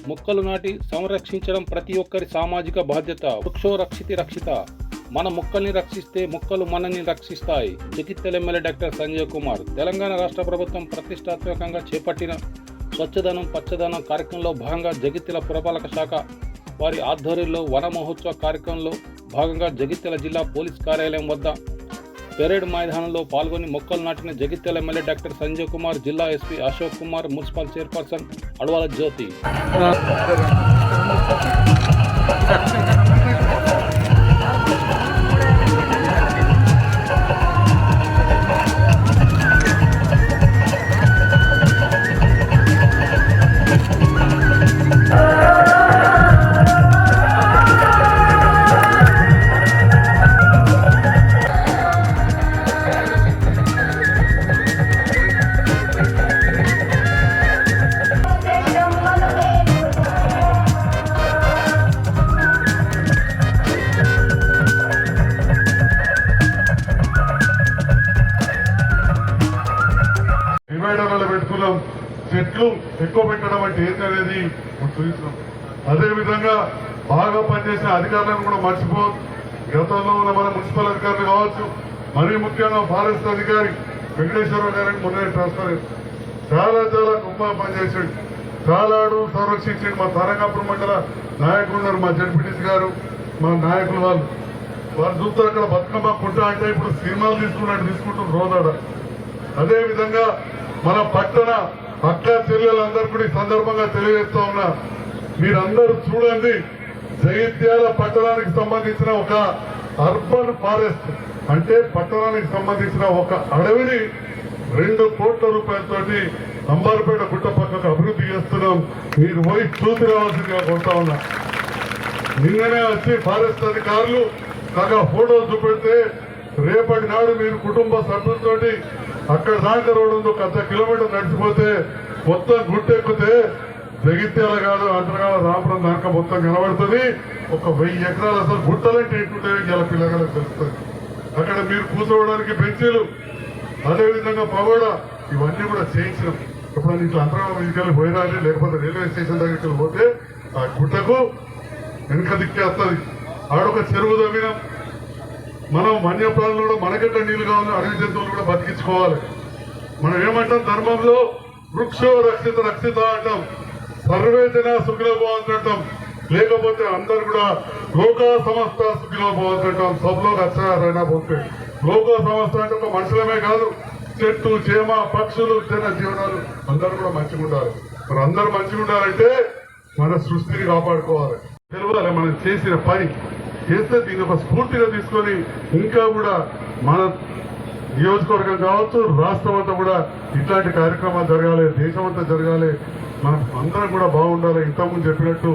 మొక్కలు నాటి సంరక్షించడం ప్రతి ఒక్కరి సామాజిక బాధ్యత. వృక్షో రక్షితి రక్షిత. మన మొక్కల్ని రక్షిస్తే మొక్కలు మనల్ని రక్షిస్తాయి. Jagtial MLA doctor Sanjay Kumar. తెలంగాణ రాష్ట్ర ప్రభుత్వం ప్రతిష్టాత్మకంగా చేపట్టిన స్వచ్ఛదనం పచ్చదనం కార్యక్రమంలో భాగంగా జగిత్యాల పురపాలక శాఖ వారి ఆధ్వర్యంలో వన మహోత్సవ కార్యక్రమంలో భాగంగా జగిత్యాల జిల్లా పోలీస్ కార్యాలయం వద్ద పెరేడ్ మైదానంలో పాల్గొని మొక్కలు నాటిన జగిత్యాల ఎమ్మెల్యే డాక్టర్ సంజయ్ కుమార్, జిల్లా SP Ashok Kumar, municipal chairperson Adavala Jyothi. డివైడర్లలో పెట్టుకున్నాం. చెట్లు ఎక్కువ పెట్టడం అంటే ఏంటి అనేది చూసినాం. అదేవిధంగా బాగా పనిచేసిన అధికారులను కూడా మర్చిపోదు. గతంలో ఉన్న మన మున్సిపల్ అధికారులు కావచ్చు, మరీ ముఖ్యంగా ఫారెస్ట్ అధికారి వెంకటేశ్వరరావు గారికి మొన్న ట్రాన్స్ఫర్ చాలా గొప్ప పనిచేసాడు. చాలా అడుగు సంరక్షించాడు. మా తారకాపురం మండల నాయకులు ఉన్నారు, మా జడ్పీటీసీ గారు, మా నాయకులు వారు చూస్తారు. అక్కడ బతుకమ్మ పుట్ట అంటే ఇప్పుడు సినిమాలు తీసుకుంటూ రోజాడ. అదేవిధంగా మన పట్టణ అక్క చెల్లెలందరూ కూడా ఈ సందర్భంగా తెలియజేస్తా ఉన్నా, మీరందరూ చూడండి, జగిత్యాల పట్టణానికి సంబంధించిన ఒక అర్బన్ ఫారెస్ట్ అంటే పట్టణానికి సంబంధించిన ఒక అడవిని 2 కోట్ల రూపాయలతోటి అంబార్పేట గుట్ట పక్కకు అభివృద్ధి చేస్తున్నాం. మీరు పోయి చూసి రావాల్సిందిగా కోరుతా ఉన్నా. నిన్ననే వచ్చి ఫారెస్ట్ అధికారులు కాగా ఫోటోలు చూపెడితే రేపటి నాడు మీరు కుటుంబ సభ్యులతోటి అక్కడ దాకా రోడ్డు ఉంది, 1 కిలోమీటర్ నడిచిపోతే మొత్తం గుట్టెక్కితే జగిత్యాల కాదు అంతర్గాల రామపురం దాకా మొత్తం కనబడుతుంది. ఒక 1000 ఎకరాలు అసలు గుట్టలంటే ఏంటుంటే ఇలా పిల్లగాలకు తెలుస్తుంది. అక్కడ మీరు కూర్చోవడానికి బెంచీలు, అదేవిధంగా పగోడా, ఇవన్నీ కూడా చేయించినాం. ఎప్పుడైనా ఇట్లా అంతర్గాల తీసుకెళ్ళి పోయినా లేకపోతే రైల్వే స్టేషన్ దగ్గరికి పోతే ఆ గుట్టకు వెనుక దిక్కేస్తుంది. ఆడొక చెరువు తవ్వినాం. మనం వన్యప్రాణులు కూడా మనకెట్ట నీళ్లు కావాలి, అడవి జంతువులు కూడా బతికించుకోవాలి. మనం ఏమంటాం ధర్మంలో వృక్షో రక్షిత రక్షిత అంటాం, సర్వే జన సుఖిలో పోవాలంటాం, లేకపోతే అందరు కూడా లోకా సంస్థ సుఖిలో పోవాలంటాం. సభలో అక్షరాలైనా పోతే లోకా సంస్థ అంటే ఒక మనుషులమే కాదు, చెట్టు చేమ పక్షులు జన జీవనాలు అందరూ కూడా మంచిగా ఉండాలి. మరి అందరూ మంచిగా ఉండాలంటే మన సృష్టిని కాపాడుకోవాలి. తెలియాలి మనం చేసిన పని చేస్తే దీన్ని ఒక స్ఫూర్తిగా తీసుకొని ఇంకా కూడా మన నియోజకవర్గం కావచ్చు, రాష్ట్రం అంతా కూడా ఇట్లాంటి కార్యక్రమాలు జరగాలి, దేశం అంతా జరగాలి, మనం అందరం కూడా బాగుండాలి. ఇంతకుముందు చెప్పినట్టు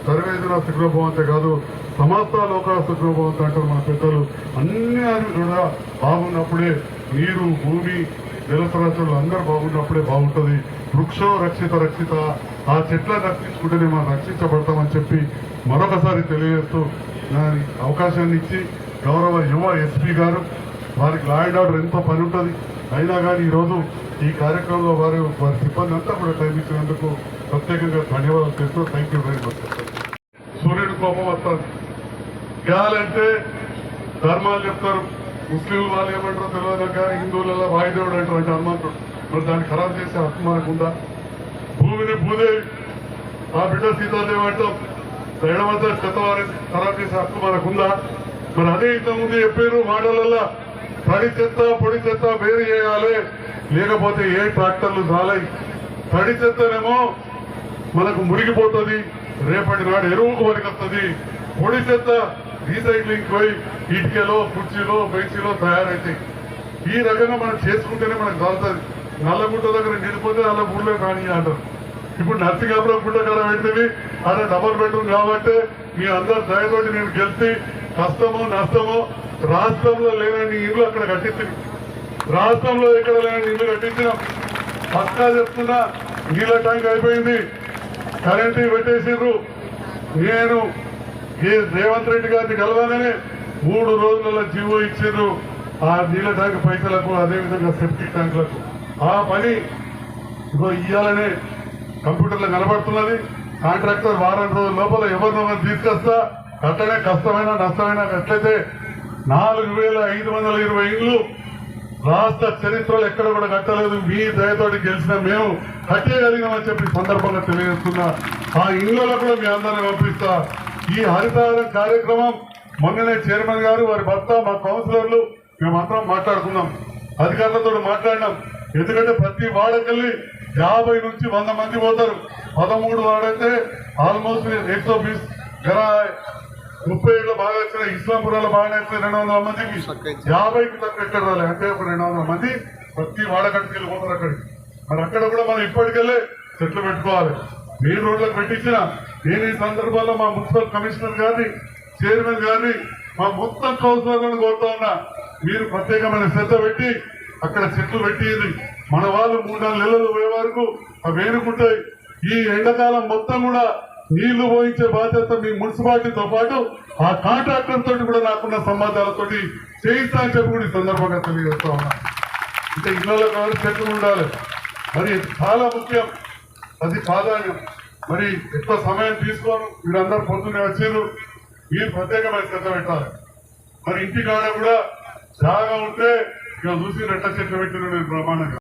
సర్వేజన సుఖభవంతే కాదు, సమస్త లోకాల సుఖభవంత అంటారు మన పెద్దలు. అన్ని కూడా బాగున్నప్పుడే నీరు, భూమి, జలసరాశులు అందరూ బాగున్నప్పుడే బాగుంటుంది. వృక్షో రక్షిత రక్షిత, ఆ చెట్లను రక్షించుకుంటేనే మనం రక్షించబడతామని చెప్పి మరొకసారి తెలియజేస్తూ అవకాశాన్ని ఇచ్చి గౌరవ యువ ఎస్పీ గారు, వారికి లా అండ్ ఆర్డర్ ఎంతో పని ఉంటుంది, అయినా కానీ ఈరోజు ఈ కార్యక్రమంలో వారి సిబ్బంది అంతా కూడా టైం ఇచ్చినందుకు ప్రత్యేకంగా ధన్యవాదాలు చేస్తూ థ్యాంక్ యూ వెరీ మచ్. సూర్యుడు కోపం వస్తుంది. గాలంటే ధర్మాలు చెప్తారు, ముస్లింలు వాళ్ళు ఏమంటారో తెలియదు కానీ హిందువులలో వాయుదేవుడు అంటారు, అంటే హనుమంతుడు. మరి దాన్ని ఖరాబ్ చేసే హక్కు మనకుందా? భూమిని భూదేవి, ఆ బిడ్డ సీతాదేవి అంటాం, ఎడమంతా చెత్తవారిని ఖరాబ్ చేసే హక్కు మనకుందా? మరి అదే ఇంతకుముందు చెప్పారు మాటలలో, తడి చెత్త పొడి చెత్త వేరు చేయాలి, లేకపోతే ఏ ట్రాక్టర్లు చాలాయి. తడి చెత్తనేమో మనకు మురిగిపోతుంది, రేపటి నాడు ఎరువుకు వరకొస్తుంది. పొడి చెత్త రీసైక్లింగ్ పోయి ఇటుకలో, కుర్చీలో, బెంచీలో తయారైతాయి. ఈ రకంగా మనం చేసుకుంటేనే మనకు చాలుతుంది. నల్లగుట్ట దగ్గర నిలిపోతే అలా ఊళ్ళో కానీ అంటారు. ఇప్పుడు నర్సింగాపురం గుట్ట కాడ పెట్టింది, అదే డబల్ బెడ్రూమ్ కాబట్టి మీ అందరు దయతోటి నేను గెలిచి కష్టమో నష్టమో రాష్ట్రంలో లేని ఇల్లు అక్కడ కట్టించింది. రాష్ట్రంలో ఎక్కడ లేని ఇల్లు కట్టించినాం. పక్కా చెప్తున్నా, నీళ్ళ ట్యాంక్ అయిపోయింది, కరెంటు పెట్టేసిండ్రు. నేను రేవంత్ రెడ్డి గారిని కలవాలని 3 రోజులలో జీవో ఇచ్చిండ్రు ఆ నీళ్ళ ట్యాంక్ పైసలకు, అదేవిధంగా సెప్టిక్ ట్యాంకులకు. ఆ పని ఇవాళనే కంప్యూటర్లో కనబడుతున్నది. కాంట్రాక్టర్ వారం రోజుల లోపల ఎవరినొకరు తీసుకొస్తా కట్టడే కష్టమైన నష్టమైన ఎట్లయితే 4,520 ఇళ్ళు రాష్ట్ర చరిత్రలో ఎక్కడ కూడా కట్టలేదు. మీ దయతోటి గెలిచిన మేము కట్టేయగలిగినామని చెప్పి సందర్భంగా తెలియజేస్తున్నా. ఆ ఇళ్లలో కూడా మీ అందరిని పంపిస్తా. ఈ హరితహారం కార్యక్రమం మొన్ననే చైర్మన్ గారు వారి భర్త మా కౌన్సిలర్లు మేమందరం మాట్లాడుకున్నాం, అధికారులతో మాట్లాడినాం. ఎందుకంటే ప్రతి వాడకెళ్ళి 50 నుంచి 100 మంది పోతారు. 13 వాడైతే ఆల్మోస్ట్ 120 జరా 30 ఏళ్ళు బాగా వచ్చిన ఇస్లాంపురాలు బాగా వచ్చిన 200 మందికి 50కి తక్కువ ఎక్కడ రాలేదు. అంటే ఒక 200 మంది ప్రతి వాడకట్టుకు వెళ్ళిపోతారు అక్కడికి. మరి అక్కడ కూడా మనం ఇప్పటికెళ్ళే చెట్లు పెట్టుకోవాలి. మెయిన్ రోడ్లకు పెట్టించిన నేను ఈ సందర్భంలో మా మున్సిపల్ కమిషనర్ గారిని చైర్మన్ గారిని మా మొత్తం కౌన్సిలర్లను కోరుతా ఉన్నా, మీరు ప్రత్యేకమైన శ్రద్ధ పెట్టి అక్కడ చెట్లు పెట్టింది. మన వాళ్ళు 3-4 నెలలు పోయే వరకు అవి వేనుకుంటాయి. ఈ ఎండాకాలం మొత్తం కూడా నీళ్లు పోయించే బాధ్యత మీ మున్సిపాలిటీతో పాటు ఆ కాంట్రాక్టర్ తోటి కూడా నాకున్న సంబంధాలతోటి చేయిస్తా అని చెప్పి కూడా ఈ సందర్భంగా తెలియజేస్తా ఉన్నా. అంటే ఇళ్లలో కావాలి చెట్లు ఉండాలి, మరి చాలా ముఖ్యం, అది ప్రాధాన్యం. మరి ఎక్కువ సమయం తీసుకోను, మీరందరూ పొద్దున్నే వచ్చారు, మీరు ప్రత్యేకమైన శ్రద్ధ పెట్టాలి. మరి ఇంటి కాడ కూడా జాగా ఉంటే ఇక చూసి రెట్ట చెట్లు పెట్టిన బ్రహ్మాండంగా